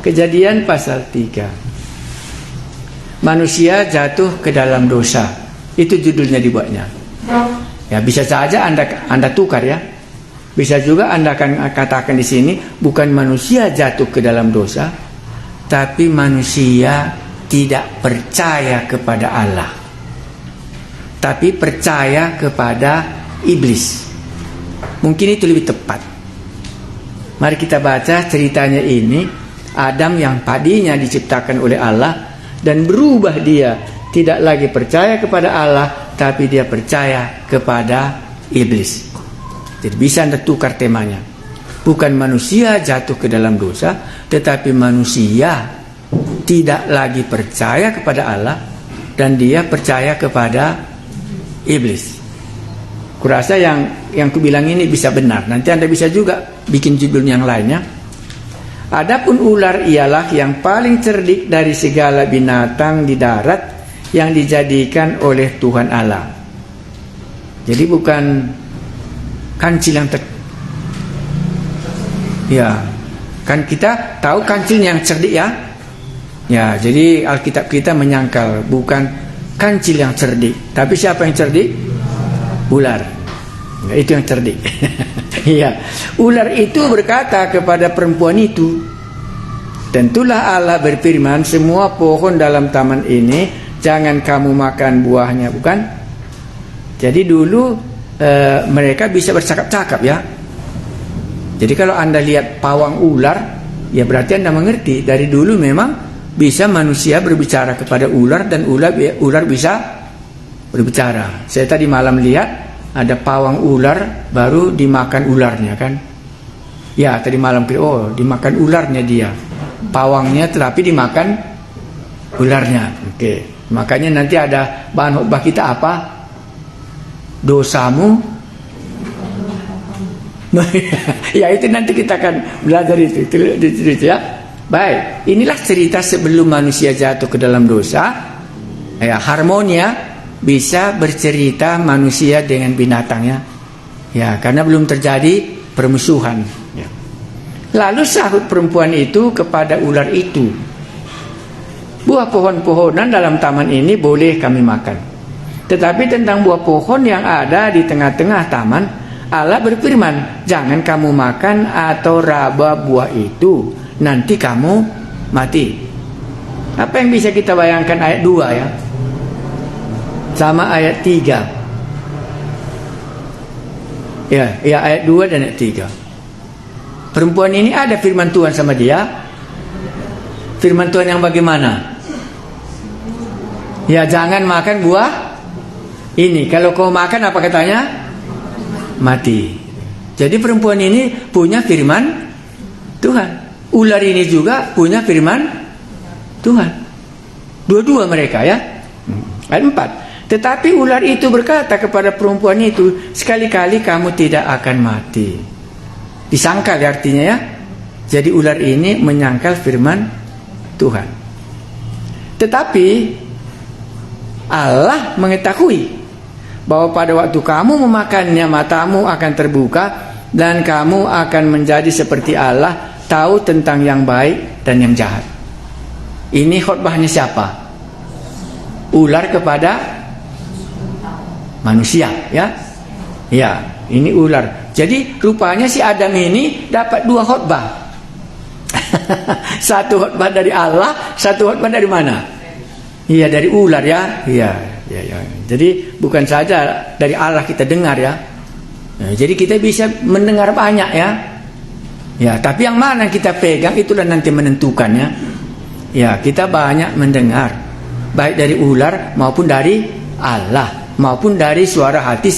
Kejadian pasal 3. Manusia jatuh ke dalam dosa. Itu judulnya dibuatnya. Ya, bisa saja Anda tukar ya. Bisa juga Anda akan katakan di sini bukan manusia jatuh ke dalam dosa, tapi manusia tidak percaya kepada Allah, tapi percaya kepada iblis. Mungkin itu lebih tepat. Mari kita baca ceritanya ini. Adam yang tadinya diciptakan oleh Allah dan berubah, dia tidak lagi percaya kepada Allah, tapi dia percaya kepada iblis. Jadi bisa Anda tukar temanya. Bukan manusia jatuh ke dalam dosa, tetapi manusia tidak lagi percaya kepada Allah dan dia percaya kepada iblis. Kurasa yang kubilang ini bisa benar. Nanti Anda bisa juga bikin judul yang lainnya. Adapun ular ialah yang paling cerdik dari segala binatang di darat yang dijadikan oleh Tuhan Allah. Jadi bukan kancil yang ya, kan kita tahu kancil yang cerdik ya. Ya, jadi Alkitab kita menyangkal bukan kancil yang cerdik, tapi siapa yang cerdik? Ular. Nah, itu yang cerdik. Iya, ular itu berkata kepada perempuan itu, tentulah Allah berfirman, semua pohon dalam taman ini jangan kamu makan buahnya, bukan? Jadi dulu mereka bisa bercakap-cakap ya. Jadi kalau Anda lihat pawang ular, ya berarti Anda mengerti dari dulu memang bisa manusia berbicara kepada ular dan ular bisa berbicara. Saya tadi malam lihat ada pawang ular baru dimakan ularnya kan. Ya tadi malam dimakan ularnya dia. Pawangnya tetapi dimakan ularnya. Oke. Makanya nanti ada bahan khotbah kita apa? Dosamu. Ya itu nanti kita akan belajar itu ya. Baik, inilah cerita sebelum manusia jatuh ke dalam dosa. Ya, harmonia bisa bercerita manusia dengan binatangnya. Ya, karena belum terjadi permusuhan. Ya. Lalu sahut perempuan itu kepada ular itu, buah pohon-pohonan dalam taman ini boleh kami makan. Tetapi tentang buah pohon yang ada di tengah-tengah taman, Allah berfirman, jangan kamu makan atau raba buah itu, nanti kamu mati. Apa yang bisa kita bayangkan ayat 2 ya? Sama ayat 3. Ya ayat 2 dan ayat 3. Perempuan ini ada firman Tuhan sama dia. Firman Tuhan yang bagaimana? Ya jangan makan buah ini. Kalau kau makan apa katanya? Mati. Jadi perempuan ini punya firman Tuhan. Ular ini juga punya firman Tuhan. Dua-dua mereka ya. Ayat 4. Tetapi ular itu berkata kepada perempuan itu, sekali-kali kamu tidak akan mati. Disangkal artinya ya. Jadi ular ini menyangkal firman Tuhan. Tetapi Allah mengetahui bahwa pada waktu kamu memakannya matamu akan terbuka dan kamu akan menjadi seperti Allah, tahu tentang yang baik dan yang jahat. Ini khotbahnya siapa? Ular kepada manusia ya. Ya, ini ular. Jadi rupanya si Adam ini dapat 2 khotbah. Satu khotbah dari Allah, satu khotbah dari mana? Iya, dari ular ya. Iya. Jadi bukan saja dari Allah kita dengar ya. Nah, jadi kita bisa mendengar banyak ya. Ya, tapi yang mana kita pegang itulah nanti menentukannya. Ya, kita banyak mendengar baik dari ular maupun dari Allah, maupun dari suara hati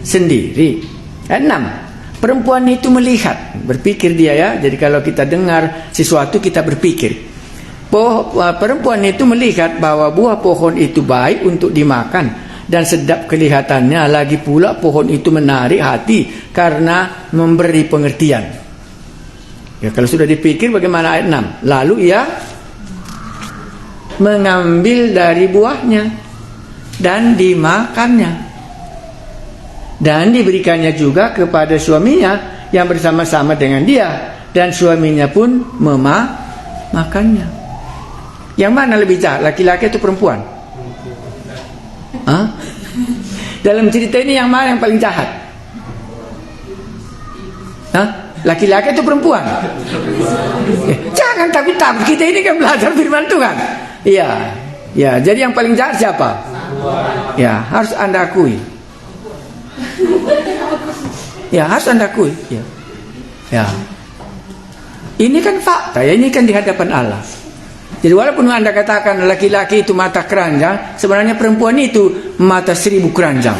sendiri. Ayat 6. Perempuan itu melihat, berpikir dia ya. Jadi kalau kita dengar sesuatu kita berpikir. Perempuan itu melihat bahwa buah pohon itu baik untuk dimakan dan sedap kelihatannya, lagi pula pohon itu menarik hati karena memberi pengertian. Ya, kalau sudah dipikir bagaimana ayat 6? Lalu ia mengambil dari buahnya dan dimakannya, dan diberikannya juga kepada suaminya yang bersama-sama dengan dia, dan suaminya pun makannya. Yang mana lebih jahat, laki-laki atau perempuan? Hah? Dalam cerita ini yang mana yang paling jahat? Hah? Laki-laki atau perempuan? Jangan takut-takut, kita ini kan belajar firman Tuhan. Iya, ya. Jadi yang paling jahat siapa? Ya, harus Anda akui. Ya, harus Anda akui. Ya, ya. Ini kan fakta, ya. Ini kan di hadapan Allah. Jadi walaupun Anda katakan laki-laki itu mata keranjang, sebenarnya perempuan itu mata 1000 keranjang.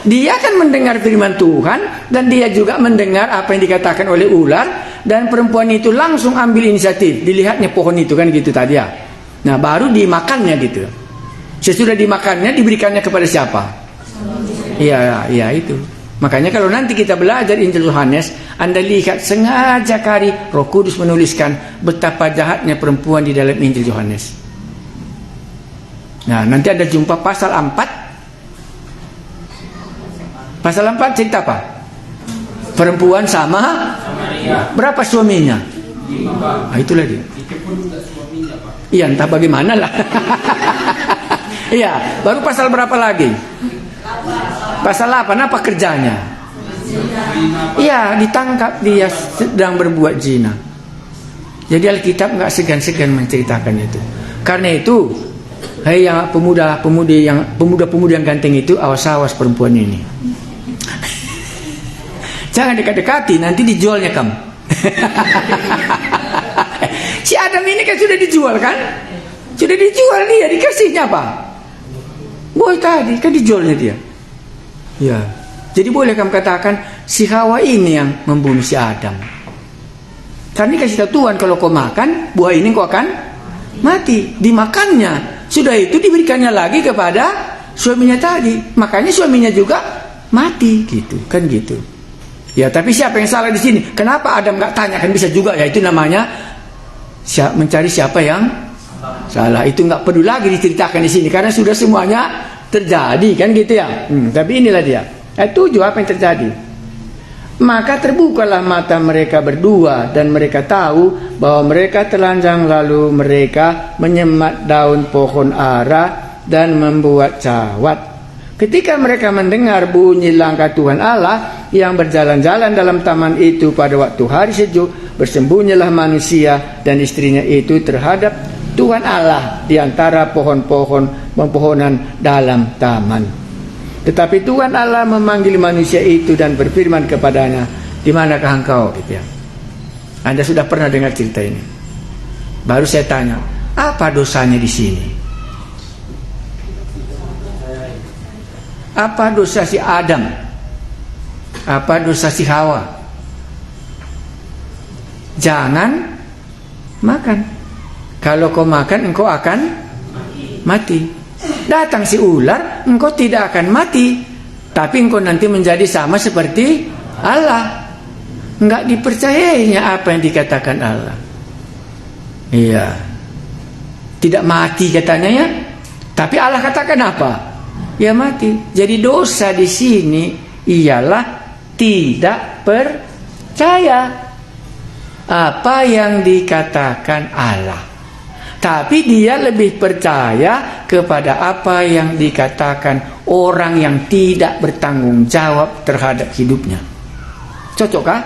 Dia kan mendengar firman Tuhan, dan dia juga mendengar apa yang dikatakan oleh ular, dan perempuan itu langsung ambil inisiatif. Dilihatnya pohon itu kan gitu tadi ya. Nah, baru dimakannya gitu. Sesudah dimakannya diberikannya kepada siapa? Iya, iya itu. Makanya kalau nanti kita belajar Injil Yohanes, Anda lihat sengaja kali Roh Kudus menuliskan betapa jahatnya perempuan di dalam Injil Yohanes. Nah, nanti Anda jumpa pasal 4. Pasal 4 cerita apa? Perempuan sama berapa suaminya? Nah, itulah dia. Iya, entah bagaimana lah. Iya, baru pasal berapa lagi? Pasal 8, apa kerjanya? Iya, ditangkap, dia sedang berbuat zina. Jadi Alkitab nggak segan-segan menceritakan itu. Karena itu, hai yang pemuda-pemudi yang ganteng itu, awas-awas perempuan ini. Jangan dekat-dekati, nanti dijualnya kamu. Si Adam ini kan sudah dijual kan? Sudah dijual dia, dikasihnya apa? Boy tadi, kan dijualnya dia. Ya, jadi boleh kamu katakan si Hawa ini yang membunuh si Adam. Karena kasih tahu Tuhan, kalau kau makan buah ini kau akan mati. Dimakannya, sudah itu diberikannya lagi kepada suaminya tadi. Makanya suaminya juga mati, gitu kan gitu. Ya, tapi siapa yang salah di sini? Kenapa Adam nggak tanya? Kan bisa juga ya, itu namanya mencari siapa yang salah. Itu nggak perlu lagi diceritakan di sini karena sudah semuanya terjadi kan gitu ya. Tapi inilah dia. Ayat 7 apa yang terjadi? Maka terbukalah mata mereka berdua dan mereka tahu bahwa mereka telanjang, lalu mereka menyemat daun pohon ara dan membuat cawat. Ketika mereka mendengar bunyi langkah Tuhan Allah yang berjalan-jalan dalam taman itu pada waktu hari sejuk, bersembunyilah manusia dan istrinya itu terhadap Tuhan Allah di antara pohon-pohonan dalam taman. Tetapi Tuhan Allah memanggil manusia itu dan berfirman kepadanya, "Di manakah engkau?" Gitu ya. Anda sudah pernah dengar cerita ini? Baru saya tanya, apa dosanya di sini? Apa dosa si Adam? Apa dosa si Hawa? Jangan makan. Kalau kau makan, engkau akan mati. Datang si ular, engkau tidak akan mati, tapi engkau nanti menjadi sama seperti Allah. Enggak dipercayainya apa yang dikatakan Allah. Iya. Tidak mati katanya ya. Tapi Allah katakan apa? Ya mati. Jadi dosa di sini ialah tidak percaya apa yang dikatakan Allah. Tapi dia lebih percaya kepada apa yang dikatakan orang yang tidak bertanggung jawab terhadap hidupnya. Cocokkah?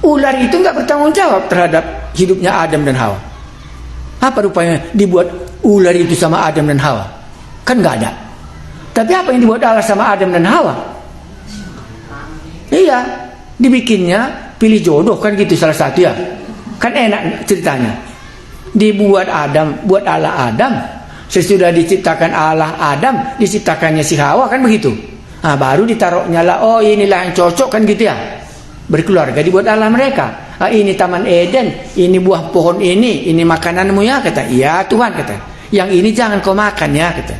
Ular itu nggak bertanggung jawab terhadap hidupnya Adam dan Hawa. Apa rupanya dibuat ular itu sama Adam dan Hawa? Kan nggak ada. Tapi apa yang dibuat Allah sama Adam dan Hawa? Iya, dibikinnya pilih jodoh kan gitu salah satu ya. Kan enak ceritanya. Dibuat Adam, buat Allah Adam. Sesudah diciptakan Allah Adam, diciptakannya si Hawa kan begitu. Nah, baru ditaruhnya lah, oh inilah yang cocok kan gitu ya. Berkeluarga dibuat Allah mereka. Ah, ini taman Eden, ini buah pohon ini makananmu ya kata. Iya Tuhan kata. Yang ini jangan kau makan ya kata.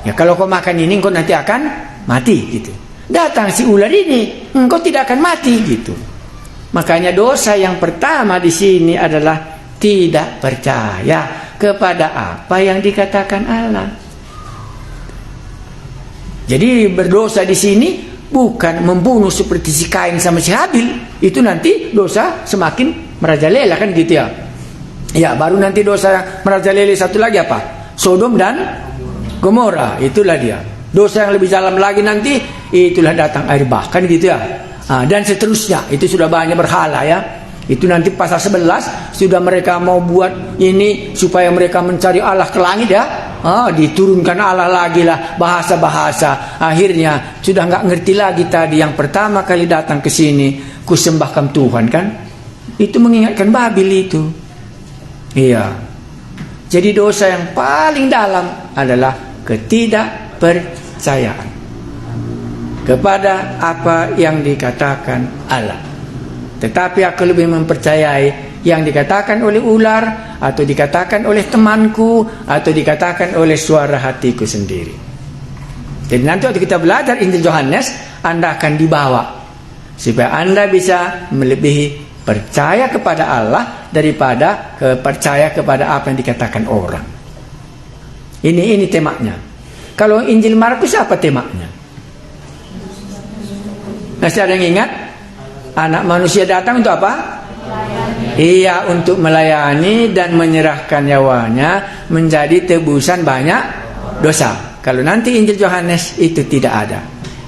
Ya kalau kau makan ini engkau nanti akan mati gitu. Datang si ular ini, engkau tidak akan mati gitu. Makanya dosa yang pertama di sini adalah tidak percaya kepada apa yang dikatakan Allah. Jadi berdosa di sini bukan membunuh seperti si Kain sama si Habil. Itu nanti dosa semakin merajalela kan gitu ya. Ya, baru nanti dosa merajalela satu lagi apa? Sodom dan Gomora, itulah dia. Dosa yang lebih dalam lagi nanti, itulah datang air bah, kan gitu ya. Dan seterusnya, itu sudah banyak berhala ya. Itu nanti pasal 11 sudah mereka mau buat ini supaya mereka mencari Allah ke langit ya. Diturunkan Allah lagi lah, bahasa-bahasa. Akhirnya sudah nggak ngerti lagi tadi yang pertama kali datang ke sini, kusembahkan Tuhan kan. Itu mengingatkan Babil itu. Iya. Jadi dosa yang paling dalam adalah ketidakpercayaan kepada apa yang dikatakan Allah. Tetapi aku lebih mempercayai yang dikatakan oleh ular, atau dikatakan oleh temanku, atau dikatakan oleh suara hatiku sendiri. Jadi nanti waktu kita belajar Injil Yohanes, Anda akan dibawa supaya Anda bisa melebihi percaya kepada Allah daripada percaya kepada apa yang dikatakan orang. Ini temanya. Kalau Injil Markus apa temanya? Masih ada yang ingat? Anak manusia datang untuk apa? Iya, untuk melayani dan menyerahkan nyawanya menjadi tebusan banyak dosa. Kalau nanti Injil Yohanes itu tidak ada.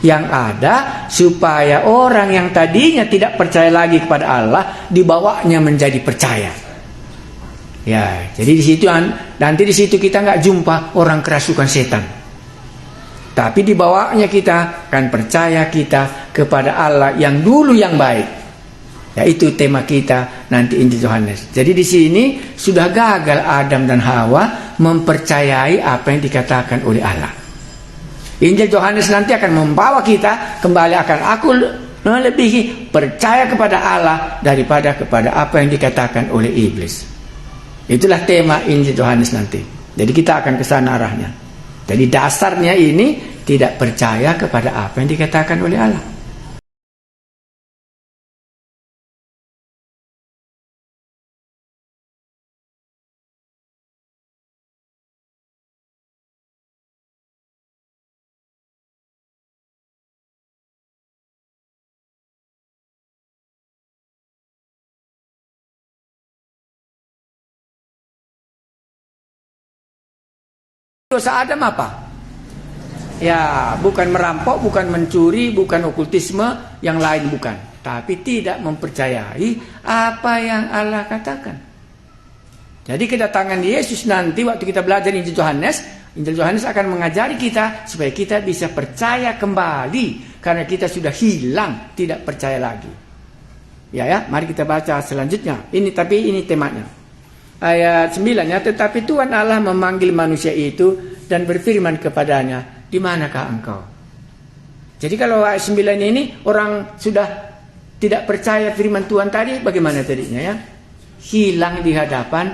Yang ada supaya orang yang tadinya tidak percaya lagi kepada Allah dibawanya menjadi percaya. Ya, jadi di situ nanti di situ kita nggak jumpa orang kerasukan setan. Tapi dibawanya kita kan percaya kita kepada Allah yang dulu yang baik. Ya, itu tema kita nanti Injil Yohanes. Jadi di sini sudah gagal Adam dan Hawa mempercayai apa yang dikatakan oleh Allah. Injil Yohanes nanti akan membawa kita kembali akan aku melebihi percaya kepada Allah daripada kepada apa yang dikatakan oleh iblis. Itulah tema Injil Yohanes nanti. Jadi kita akan ke sana arahnya. Jadi dasarnya ini tidak percaya kepada apa yang dikatakan oleh Allah. Dosa Adam apa? Ya, bukan merampok, bukan mencuri, bukan okultisme, yang lain bukan. Tapi tidak mempercayai apa yang Allah katakan. Jadi kedatangan Yesus nanti waktu kita belajar Injil Yohanes akan mengajari kita supaya kita bisa percaya kembali karena kita sudah hilang, tidak percaya lagi. Ya, mari kita baca selanjutnya. Ini temanya. Ayat 9 ya, tetapi Tuhan Allah memanggil manusia itu dan berfirman kepadanya, di manakah engkau? Jadi kalau ayat 9 ini orang sudah tidak percaya firman Tuhan tadi, bagaimana tadinya ya? Hilang di hadapan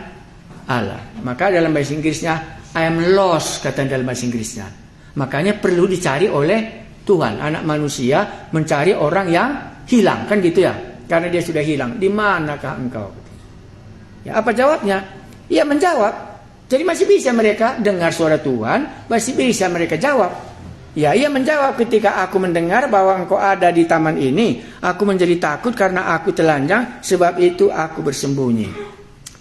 Allah. Maka dalam bahasa Inggrisnya, I am lost, kata dalam bahasa Inggrisnya. Makanya perlu dicari oleh Tuhan. Anak manusia mencari orang yang hilang, kan gitu ya? Karena dia sudah hilang. Di manakah engkau? Ya, apa jawabnya? Ia menjawab. Jadi masih bisa mereka dengar suara Tuhan, masih bisa mereka jawab. Ya, ia menjawab, ketika aku mendengar bahwa engkau ada di taman ini, aku menjadi takut karena aku telanjang, sebab itu aku bersembunyi.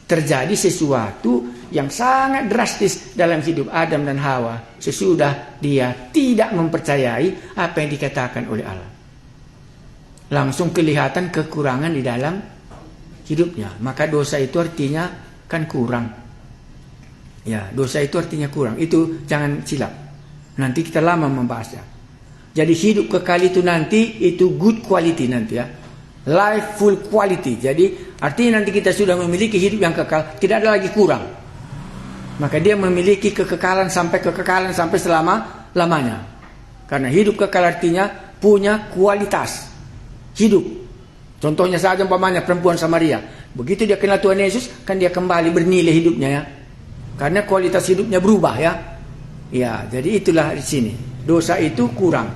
Terjadi sesuatu yang sangat drastis dalam hidup Adam dan Hawa sesudah dia tidak mempercayai apa yang dikatakan oleh Allah. Langsung kelihatan kekurangan di dalam hidupnya. Maka dosa itu artinya kan kurang. Ya, dosa itu artinya kurang. Itu jangan silap. Nanti kita lama membahasnya. Jadi hidup kekal itu nanti itu good quality nanti ya. Life full quality. Jadi artinya nanti kita sudah memiliki hidup yang kekal, tidak ada lagi kurang. Maka dia memiliki kekekalan sampai selama-lamanya. Karena hidup kekal artinya punya kualitas hidup. Contohnya saja umpamanya perempuan Samaria. Begitu dia kenal Tuhan Yesus, kan dia kembali bernilai hidupnya ya. Karena kualitas hidupnya berubah ya. Ya, jadi itulah di sini. Dosa itu kurang.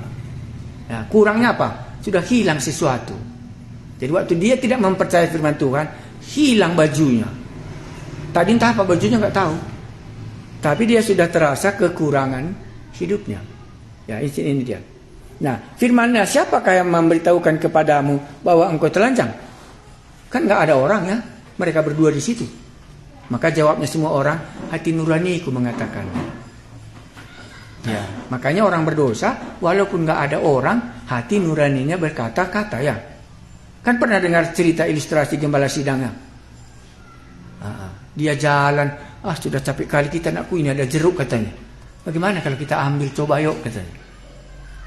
Ya, kurangnya apa? Sudah hilang sesuatu. Jadi waktu dia tidak mempercayai firman Tuhan, hilang bajunya. Tadi entah apa bajunya nggak tahu. Tapi dia sudah terasa kekurangan hidupnya. Ya, ini dia. Nah, firman-Nya, siapakah yang memberitahukan kepadamu bahwa engkau telanjang? Kan nggak ada orang ya, mereka berdua di situ. Maka jawabnya semua orang, hati nuraniku mengatakan. Ya, makanya orang berdosa, walaupun nggak ada orang, hati nuraninya berkata-kata ya. Kan pernah dengar cerita ilustrasi gembala sidangnya? Dia jalan, sudah capek kali kita nak ini ada jeruk katanya. Bagaimana kalau kita ambil, coba yuk katanya.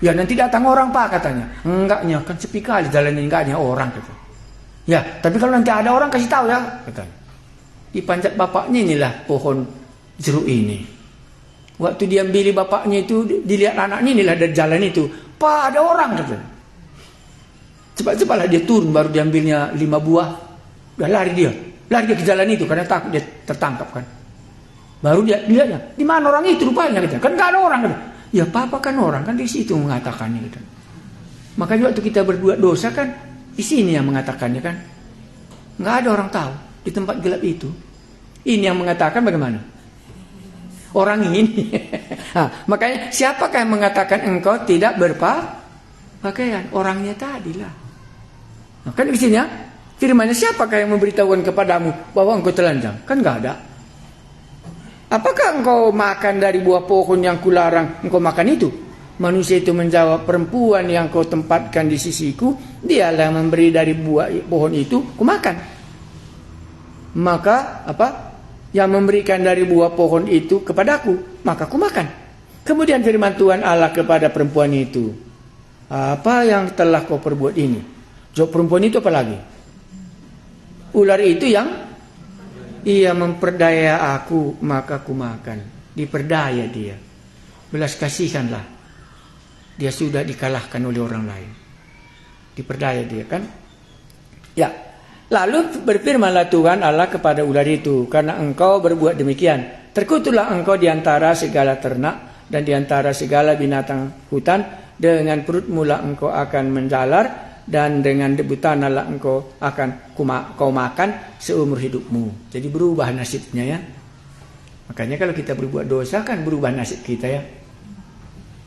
Ya nanti datang orang pak katanya. Enggaknya, kan sepi kali jalannya, enggaknya orang katanya. Ya, tapi kalau nanti ada orang kasih tahu ya katanya. Dipanjat bapaknya inilah pohon jeruk ini. Waktu diambil bapaknya itu, dilihat anaknya inilah dari jalan itu. Pak ada orang katanya. Cepat-cepatlah dia turun, baru diambilnya 5 buah. Udah lari dia ke jalan itu karena takut dia tertangkap kan. Baru dia lihatnya, di mana orang itu rupanya katanya. Kan nggak ada orang katanya. Ya papa kan orang kan di situ mengatakannya gitu. Makanya waktu kita berbuat dosa kan di sini yang mengatakannya kan. Nggak ada orang tahu di tempat gelap itu. Ini yang mengatakan bagaimana? Orang ini. Makanya siapakah yang mengatakan engkau tidak berpakaian? Orangnya tadilah. Nah, kan di sini ya firman-Nya, siapakah yang memberitahukan kepadamu bahwa engkau telanjang? Kan nggak ada. Apakah engkau makan dari buah pohon yang kularang engkau makan itu? Manusia itu menjawab, perempuan yang kau tempatkan di sisiku, dialah yang memberi dari buah pohon itu, kumakan. Maka yang memberikan dari buah pohon itu kepadaku, maka kumakan. Kemudian firman Tuhan Allah kepada perempuan itu, apa yang telah kau perbuat ini? Jawab perempuan itu apa lagi? Ular itu yang ia memperdaya aku, maka ku makan. Diperdaya dia. Belas kasihanlah. Dia sudah dikalahkan oleh orang lain. Diperdaya dia kan. Ya. Lalu berfirmanlah Tuhan Allah kepada ular itu, karena engkau berbuat demikian, terkutuklah engkau di antara segala ternak dan di antara segala binatang hutan. Dengan perutmu lah engkau akan menjalar, dan dengan debu tanah lah engkau akan kau makan seumur hidupmu. Jadi berubah nasibnya ya. Makanya kalau kita berbuat dosa kan berubah nasib kita ya.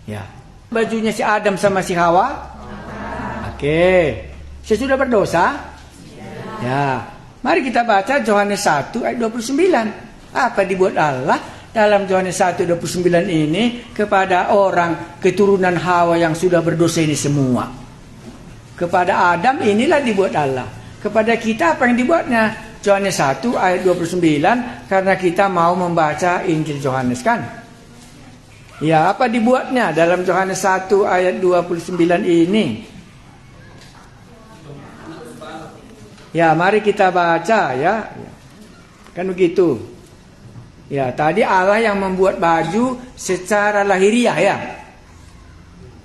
Ya. Bajunya si Adam sama si Hawa. Oke. Sesudah berdosa? Ya. Mari kita baca Yohanes 1 ayat 29. Apa dibuat Allah dalam Yohanes 1:29 ini kepada orang keturunan Hawa yang sudah berdosa ini semua. Kepada Adam inilah dibuat Allah. Kepada kita apa yang dibuatnya? Yohanes 1 ayat 29, karena kita mau membaca Injil Yohanes kan. Ya, apa dibuatnya dalam Yohanes 1 ayat 29 ini? Ya, mari kita baca ya. Kan begitu. Ya, tadi Allah yang membuat baju secara lahiriah ya.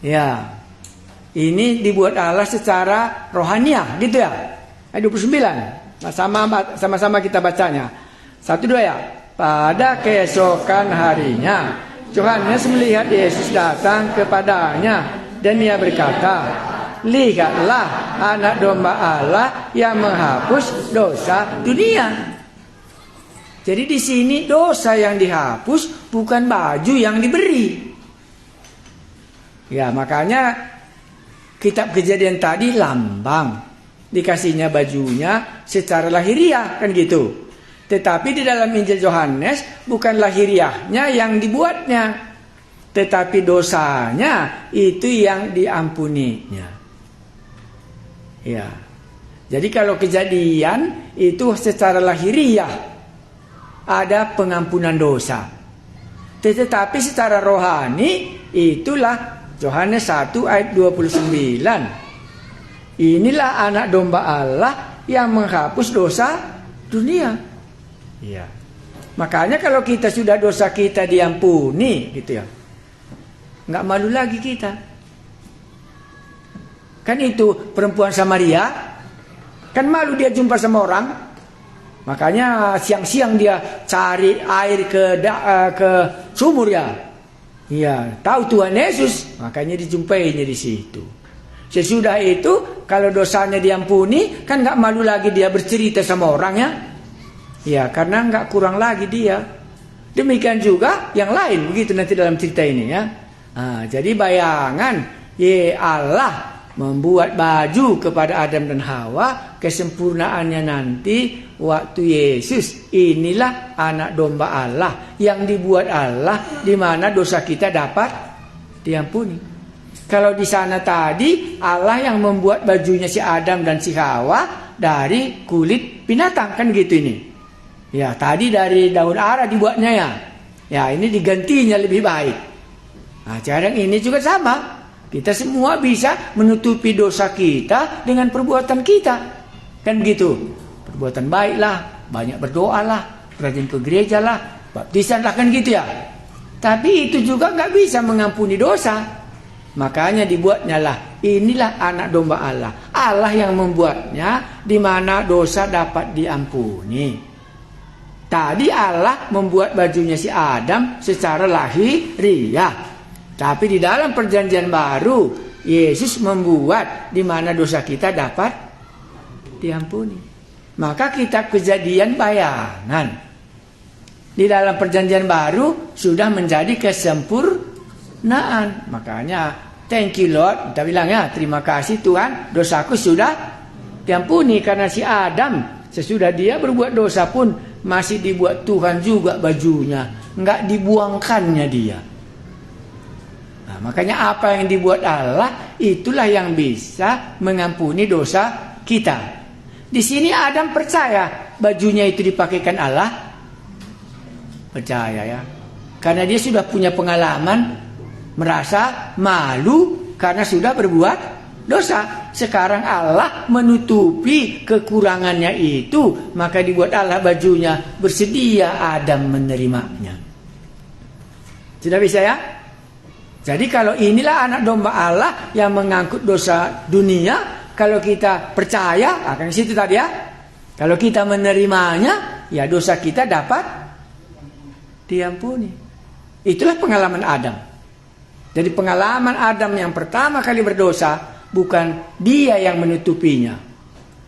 Ya. Ini dibuat Allah secara rohaniah, gitu ya. Ayat 29. Sama-sama kita bacanya. 1, 2 ya. Pada keesokan harinya, Yohanes melihat Yesus datang kepadanya dan ia berkata, lihatlah anak domba Allah yang menghapus dosa dunia. Jadi di sini dosa yang dihapus bukan baju yang diberi. Ya, makanya Kitab Kejadian tadi lambang, dikasihnya bajunya secara lahiriah kan gitu. Tetapi di dalam Injil Yohanes bukan lahiriahnya yang dibuatnya, tetapi dosanya itu yang diampuninya. Ya. Jadi kalau Kejadian itu secara lahiriah ada pengampunan dosa. Tetapi secara rohani itulah Yohanes 1 ayat 29. Inilah anak domba Allah yang menghapus dosa dunia. Iya. Makanya kalau kita sudah dosa kita diampuni gitu ya. Enggak malu lagi kita. Kan itu perempuan Samaria. Kan malu dia jumpa sama orang. Makanya siang-siang dia cari air ke sumur ya. Iya, tahu Tuhan Yesus, makanya dijumpainya di situ. Sesudah itu, kalau dosanya diampuni, kan nggak malu lagi dia bercerita sama orang ya. Ya, karena nggak kurang lagi dia. Demikian juga yang lain, begitu nanti dalam cerita ini ya. Jadi bayangan Allah membuat baju kepada Adam dan Hawa, kesempurnaannya nanti waktu Yesus. Inilah anak domba Allah yang dibuat Allah, di mana dosa kita dapat diampuni. Kalau di sana tadi Allah yang membuat bajunya si Adam dan si Hawa dari kulit binatang, kan gitu ini. Ya, tadi dari daun ara dibuatnya ya. Ya, ini digantinya lebih baik. Nah, sekarang ini juga sama. Kita semua bisa menutupi dosa kita dengan perbuatan kita. Kan gitu. Perbuatan baiklah, banyak berdoalah, rajin ke gereja lah, baptisan lah, kan gitu ya. Tapi itu juga nggak bisa mengampuni dosa. Makanya dibuatnya lah, inilah anak domba Allah. Allah yang membuatnya, di mana dosa dapat diampuni. Tadi Allah membuat bajunya si Adam secara lahiriah. Tapi di dalam perjanjian baru, Yesus membuat di mana dosa kita dapat diampuni. Maka kitab Kejadian bayangan di dalam perjanjian baru sudah menjadi kesempurnaan. Makanya thank you Lord, kita bilang ya, terima kasih Tuhan, dosaku sudah diampuni. Karena si Adam sesudah dia berbuat dosa pun masih dibuat Tuhan juga bajunya, nggak dibuangkannya dia. Makanya apa yang dibuat Allah itulah yang bisa mengampuni dosa kita. Di sini Adam percaya bajunya itu dipakaikan Allah. Percaya ya. Karena dia sudah punya pengalaman merasa malu karena sudah berbuat dosa. Sekarang Allah menutupi kekurangannya itu, maka dibuat Allah bajunya, bersedia Adam menerimanya. Sudah bisa ya? Jadi kalau inilah anak domba Allah yang mengangkut dosa dunia, kalau kita percaya, akan di situ tadi ya. Kalau kita menerimanya, ya dosa kita dapat diampuni. Itulah pengalaman Adam. Jadi pengalaman Adam yang pertama kali berdosa, bukan dia yang menutupinya.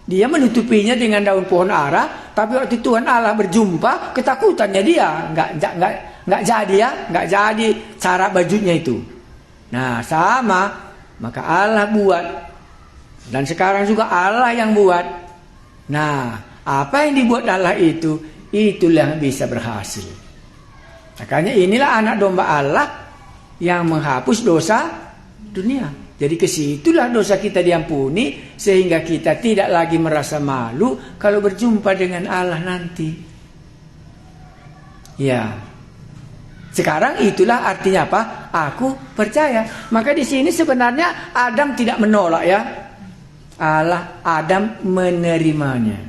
Dia menutupinya dengan daun pohon ara, tapi waktu Tuhan Allah berjumpa, ketakutannya dia nggak jadi ya, nggak jadi cara bajunya itu. Nah sama, maka Allah buat, dan sekarang juga Allah yang buat. Nah apa yang dibuat Allah itulah yang bisa berhasil. Makanya inilah anak domba Allah yang menghapus dosa dunia. Jadi kesitulah dosa kita diampuni, sehingga kita tidak lagi merasa malu kalau berjumpa dengan Allah nanti. Ya. Sekarang itulah artinya apa? Aku percaya. Maka di sini sebenarnya Adam tidak menolak ya. Adam menerimanya.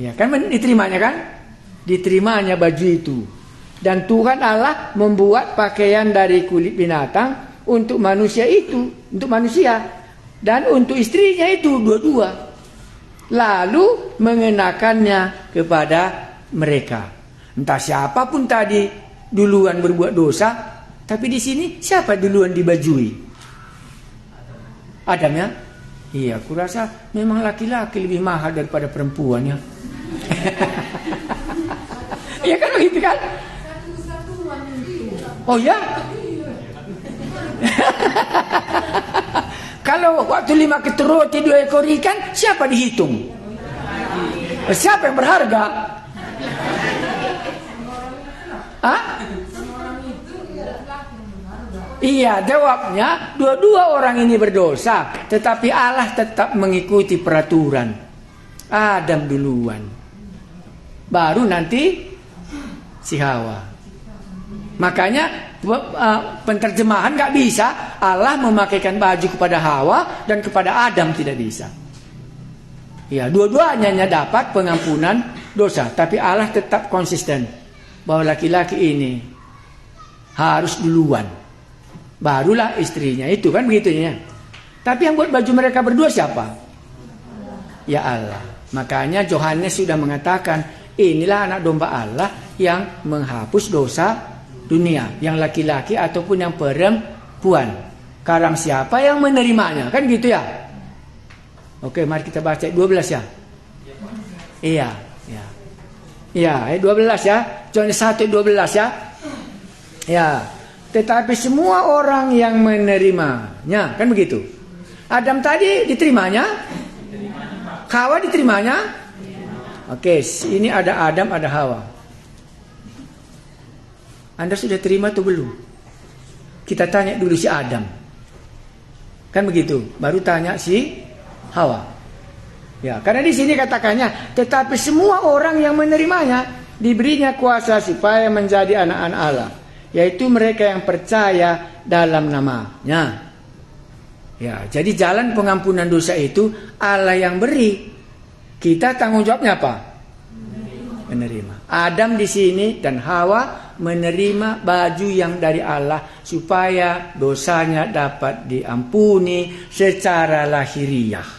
Ya kan, diterimanya kan? Diterimanya baju itu. Dan Tuhan Allah membuat pakaian dari kulit binatang untuk manusia itu, untuk manusia, dan untuk istrinya itu dua-dua. Lalu mengenakannya kepada mereka. Entah siapapun tadi duluan berbuat dosa, tapi di sini siapa duluan dibajui? Adam ya? Iya, aku rasa memang laki-laki lebih mahal daripada perempuan ya. Iya kan begitu kan? Oh ya? Kalau waktu 5 ketur roti 2 ekor ikan, siapa dihitung? Siapa yang berharga? Hah? Iya, jawabnya dua-dua orang ini berdosa, tetapi Allah tetap mengikuti peraturan. Adam duluan, baru nanti si Hawa. Makanya penterjemahan nggak bisa Allah memakaikan baju kepada Hawa dan kepada Adam tidak bisa. Ya, dua-duanya dapat pengampunan dosa, tapi Allah tetap konsisten bahwa laki-laki ini harus duluan, barulah istrinya, itu kan begitunya. Tapi yang buat baju mereka berdua siapa? Ya Allah. Makanya Yohanes sudah mengatakan, inilah anak domba Allah yang menghapus dosa dunia, yang laki-laki ataupun yang perempuan. Sekarang siapa yang menerimanya? Kan gitu ya. Oke, mari kita baca 12 ya. Iya, ya. Iya, 12 ya. Yohanes 1:12 ya. Ya. tetapi semua orang yang menerimanya. Kan begitu. Adam tadi diterimanya, Hawa diterimanya. Oke, ini ada Adam, ada Hawa. Anda sudah terima atau belum? Kita tanya dulu si Adam. Kan begitu. Baru tanya si Hawa. Ya, karena di sini katakannya, tetapi semua orang yang menerimanya diberinya kuasa supaya menjadi anak-anak Allah, yaitu mereka yang percaya dalam namanya. Ya, jadi jalan pengampunan dosa itu Allah yang beri. Kita tanggung jawabnya apa? Menerima. Adam di sini dan Hawa menerima baju yang dari Allah supaya dosanya dapat diampuni secara lahiriah.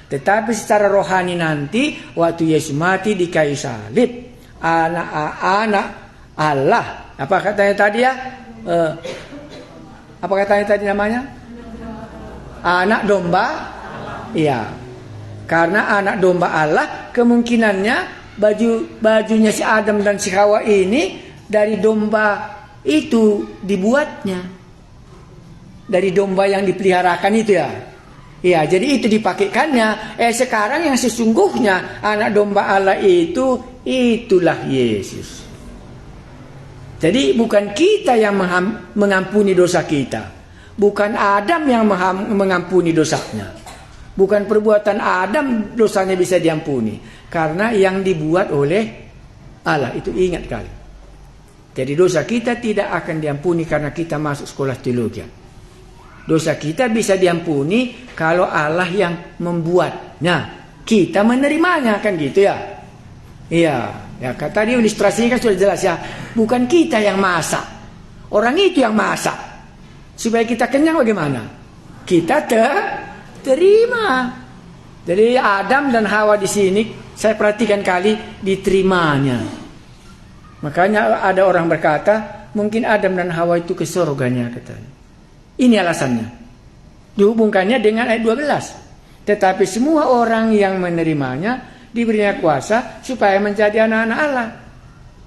Tetapi secara rohani nanti waktu Yesus mati di kayu salib, anak-anak Allah, apa katanya tadi ya? Apa katanya tadi namanya? Anak domba. Iya. Karena anak domba Allah, kemungkinannya bajunya si Adam dan si Hawa ini dari domba itu dibuatnya. Dari domba yang dipeliharakan itu ya. Iya, jadi itu dipakaikannya. Sekarang yang sesungguhnya anak domba Allah itu, itulah Yesus. Jadi bukan kita yang mengampuni dosa kita. Bukan Adam yang mengampuni dosanya. Bukan perbuatan Adam dosanya bisa diampuni. Karena yang dibuat oleh Allah. Itu ingat kali. Jadi dosa kita tidak akan diampuni karena kita masuk sekolah teologi. Dosa kita bisa diampuni kalau Allah yang membuatnya. Kita menerimanya, kan gitu ya. Iya. Ya, tadi ilustrasinya kan sudah jelas ya. Bukan kita yang masak. Orang itu yang masak. Supaya kita kenyang bagaimana? Kita terima. Jadi Adam dan Hawa di sini saya perhatikan kali diterimanya. Makanya ada orang berkata, mungkin Adam dan Hawa itu ke surganya katanya. Ini alasannya. Dihubungkannya dengan ayat 12. Tetapi semua orang yang menerimanya diberinya kuasa supaya menjadi anak-anak Allah.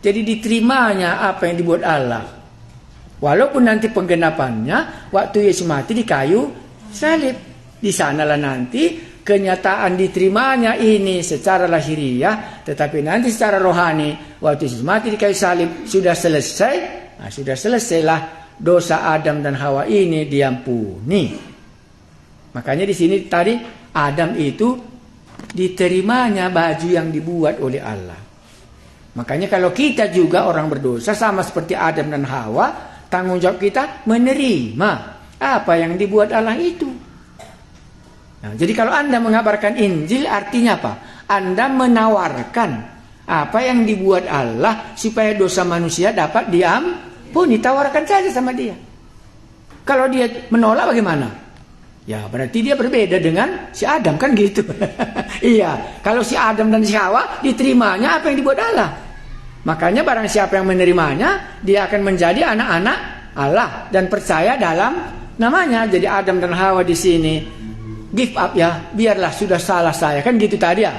Jadi diterimanya apa yang dibuat Allah. Walaupun nanti penggenapannya waktu Yesus mati di kayu salib. Di sanalah nanti kenyataan diterimanya ini secara lahiriah, tetapi nanti secara rohani waktu Yesus mati di kayu salib sudah selesai. Nah, sudah selesailah dosa Adam dan Hawa ini diampuni. Makanya di sini tadi Adam itu diterimanya baju yang dibuat oleh Allah. Makanya kalau kita juga orang berdosa sama seperti Adam dan Hawa, tanggung jawab kita menerima apa yang dibuat Allah itu. Nah, jadi kalau Anda mengabarkan Injil artinya apa? Anda menawarkan apa yang dibuat Allah supaya dosa manusia dapat diampuni. Tawarkan saja sama dia. Kalau dia menolak bagaimana? Ya berarti dia berbeda dengan si Adam, kan gitu. Iya, kalau si Adam dan si Hawa diterimanya apa yang dibuat Allah. Makanya barang siapa yang menerimanya, dia akan menjadi anak-anak Allah dan percaya dalam namanya. Jadi Adam dan Hawa di sini give up ya, biarlah sudah salah saya, kan gitu tadi ya.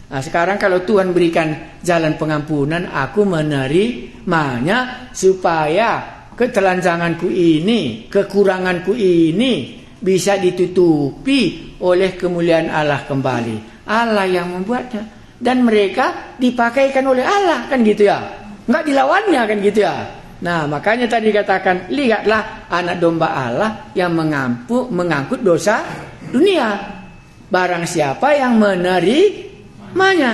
Nah, sekarang kalau Tuhan berikan jalan pengampunan, aku menerimanya supaya ketelanjanganku ini, kekuranganku ini bisa ditutupi oleh kemuliaan Allah kembali. Allah yang membuatnya. Dan mereka dipakaikan oleh Allah, kan gitu ya. Enggak dilawannya, kan gitu ya. Nah, makanya tadi katakan, lihatlah anak domba Allah yang mengangkut dosa dunia. Barang siapa yang menerimanya,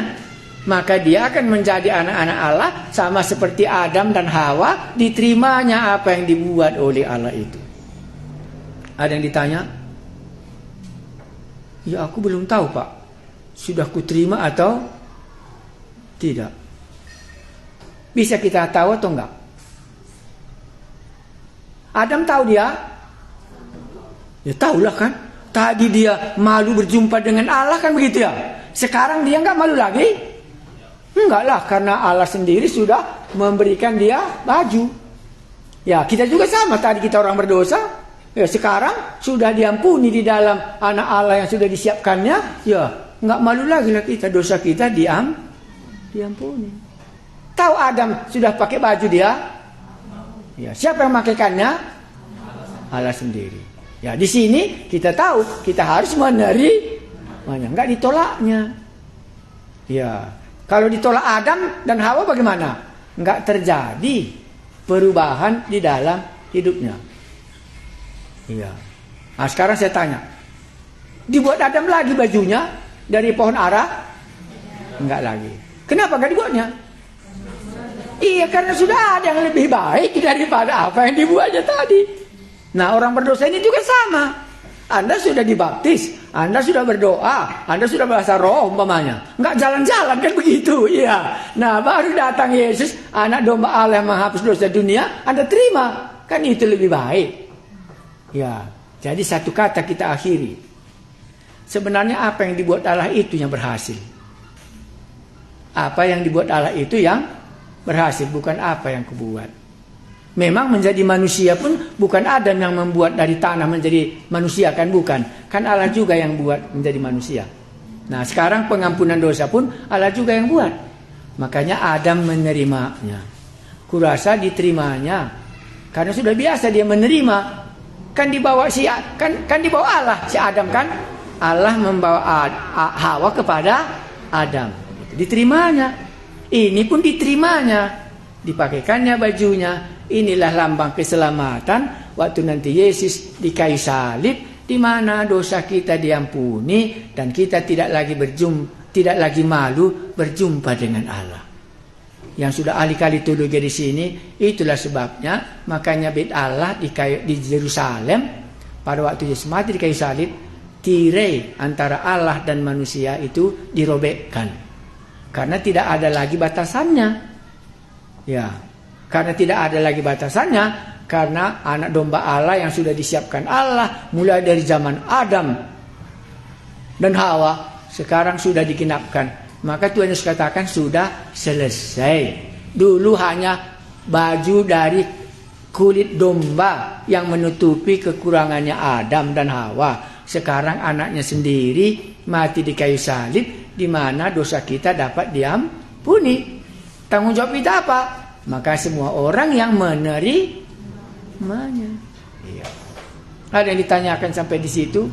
maka dia akan menjadi anak-anak Allah sama seperti Adam dan Hawa diterimanya apa yang dibuat oleh Allah itu. Ada yang ditanya? Ya aku belum tahu Pak. Sudah kuterima atau tidak? Bisa kita tahu atau enggak? Adam tahu dia? Ya tahulah kan. Tadi dia malu berjumpa dengan Allah, kan begitu ya. Sekarang dia enggak malu lagi? Enggak lah, karena Allah sendiri sudah memberikan dia baju. Ya kita juga sama, tadi kita orang berdosa. Ya sekarang sudah diampuni di dalam anak Allah yang sudah disiapkannya. Ya enggak malu lagi lah kita, dosa kita diampuni. Tahu Adam sudah pakai baju dia? Ya, siapa yang memakaikannya? Allah sendiri. Ya, di sini kita tahu kita harus menerimanya, enggak ditolaknya. Ya, kalau ditolak Adam dan Hawa bagaimana? Enggak terjadi perubahan di dalam hidupnya. Iya. Nah, sekarang saya tanya, dibuat Adam lagi bajunya dari pohon ara? Enggak lagi. Kenapa enggak dibuatnya? Iya, karena sudah ada yang lebih baik daripada apa yang dibuatnya tadi. Nah, orang berdosa ini juga sama. Anda sudah dibaptis, Anda sudah berdoa, Anda sudah bahasa roh umpamanya. Enggak jalan-jalan kan begitu, iya. Nah, baru datang Yesus, anak domba Allah yang menghapus dosa dunia, Anda terima. Kan itu lebih baik. Ya, jadi satu kata kita akhiri. Sebenarnya apa yang dibuat Allah itu yang berhasil. Apa yang dibuat Allah itu yang berhasil, bukan apa yang kubuat. Memang menjadi manusia pun bukan Adam yang membuat dari tanah menjadi manusia, kan bukan. Kan Allah juga yang buat menjadi manusia. Nah, sekarang pengampunan dosa pun Allah juga yang buat. Makanya Adam menerimanya. Kurasa diterimanya. Karena sudah biasa dia menerima. Kan dibawa kan dibawa Allah si Adam kan. Allah membawa Hawa kepada Adam. Diterimanya. Ini pun diterimanya. Dipakaikannya bajunya. Inilah lambang keselamatan waktu nanti Yesus di kayu salib, di mana dosa kita diampuni dan kita tidak lagi malu berjumpa dengan Allah. Yang sudah ahli kali teologi di sini, itulah sebabnya makanya bait Allah di Yerusalem pada waktu Yesus mati di kayu salib, tirai antara Allah dan manusia itu dirobekkan karena tidak ada lagi batasannya. Ya. Karena tidak ada lagi batasannya, karena anak domba Allah yang sudah disiapkan Allah mulai dari zaman Adam dan Hawa sekarang sudah digenapkan. Maka Tuhan Yesus katakan sudah selesai. Dulu hanya baju dari kulit domba yang menutupi kekurangannya Adam dan Hawa. Sekarang anaknya sendiri mati di kayu salib, di mana dosa kita dapat diampuni. Tanggung jawab kita apa? Maka semua orang yang menerimanya. Iya. Ada yang ditanyakan sampai di situ?